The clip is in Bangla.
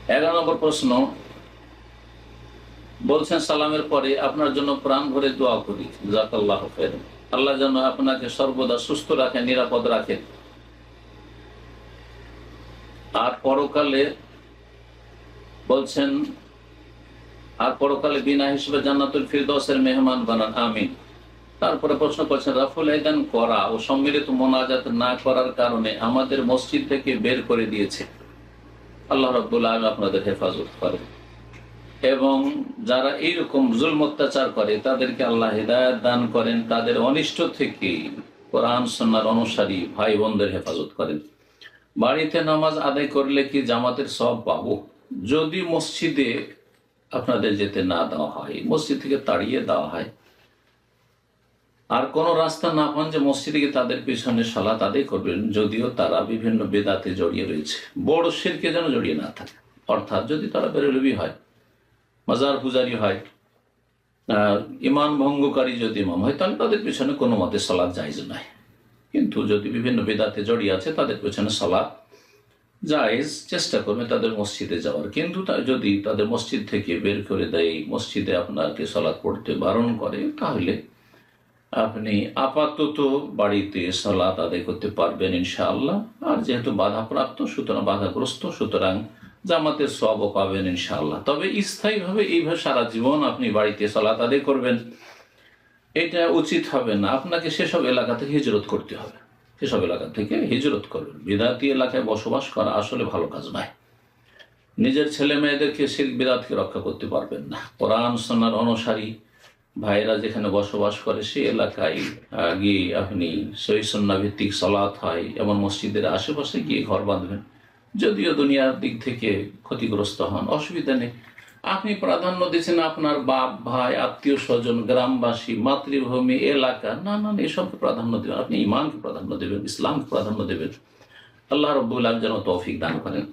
11 নম্বর প্রশ্ন বলছেন, সালামের পরে আপনার জন্য প্রাণ ভরে দোয়া করি, জাযাকাল্লাহু খাইরান। আল্লাহ যেন আপনাকে সর্বদা সুস্থ রাখেন, নিরাপদ রাখেন। আর পরকালে বলছেন, আর পরকালে বিনা হিসেবে জান্নাতুল ফিরদৌসের মেহমান বানান, আমিন। তারপরে প্রশ্ন করছেন, রাফুল আযান করা ও সম্মিলিত মোনাজাত না করার কারণে আমাদের মসজিদ থেকে বের করে দিয়েছে। আল্লাহ রাব্বুল আলামিন আপনাদের হেফাজত করেন, এবং যারা এইরকম জুলম অত্যাচার করে তাদেরকে আল্লাহ হিদায়াত দান করেন, তাদের অনিষ্ট থেকে কোরআন সুন্নাহর অনুসারী ভাই বোনদের হেফাজত করেন। বাড়িতে নামাজ আদায় করলে কি জামাতের সওয়াব পাবো? যদি মসজিদে আপনাদের যেতে না দেওয়া হয়, মসজিদ থেকে তাড়িয়ে দেওয়া হয়, আর কোনো রাস্তা না পান যে মসজিদে গিয়ে তাদের পিছনে সালাত আদায় করবেন, যদিও তারা বিভিন্ন বেদাতে জড়িয়ে রয়েছে, বড় শিরকে যেন জড়িয়ে না থাকে। অর্থাৎ যদি তারা বেরেলবি হয়, মাজার পূজারি হয়, ইমান ভঙ্গকারী যদি ইমাম হয়, তাহলে তাদের পিছনে কোনো মতে সালাত জায়েজ নাই। কিন্তু যদি বিভিন্ন বেদাতে জড়িয়ে আছে, তাদের পিছনে সালাত জায়েজ, চেষ্টা করবে তাদের মসজিদে যাওয়ার। কিন্তু যদি তাদের মসজিদ থেকে বের করে দেয়, মসজিদে আপনাকে সালাত পড়তে বারণ করে, তাহলে আপনি আপাতত বাড়িতে সালাত আদায় করতে পারবেন ইনশাআল্লাহ। আর যেহেতু বাধাপ্রাপ্ত, সুতরাং বাধাগ্রস্ত, সুতরাং জামাতের সওয়াবও পাবেন ইনশাআল্লাহ। তবে স্থায়ীভাবে এইভাবে সারা জীবন আপনি বাড়িতে সালাত আদায় করবেন, এটা উচিত হবে না। আপনাকে সেসব এলাকা থেকে হিজরত করতে হবে, সেসব এলাকা থেকে হিজরত করবেন। বিদাতি এলাকায় বসবাস করা আসলে ভালো কাজ নয়। নিজের ছেলে মেয়েদেরকে শিরক বিদআতকে রক্ষা করতে পারবেন না। কোরআন সুন্নাহর অনুসারী ভাইরা যেখানে বসবাস করে সেই এলাকায় গিয়ে আপনি সহিহ সুন্নাহ ভিত্তিক সালাত হয় এমন মসজিদের আশেপাশে গিয়ে ঘর বাঁধবেন। যদিও দুনিয়ার দিক থেকে ক্ষতিগ্রস্ত হন, অসুবিধা নেই। আপনি প্রাধান্য দিচ্ছেন আপনার বাপ ভাই, আত্মীয় স্বজন, গ্রামবাসী, মাতৃভূমি, এলাকা, না না, এসবকে প্রাধান্য দেবেন। আপনি ইমানকে প্রাধান্য দেবেন, ইসলামকে প্রাধান্য দেবেন। আল্লাহ রাব্বুল আলামিন যেন তৌফিক দান করেন।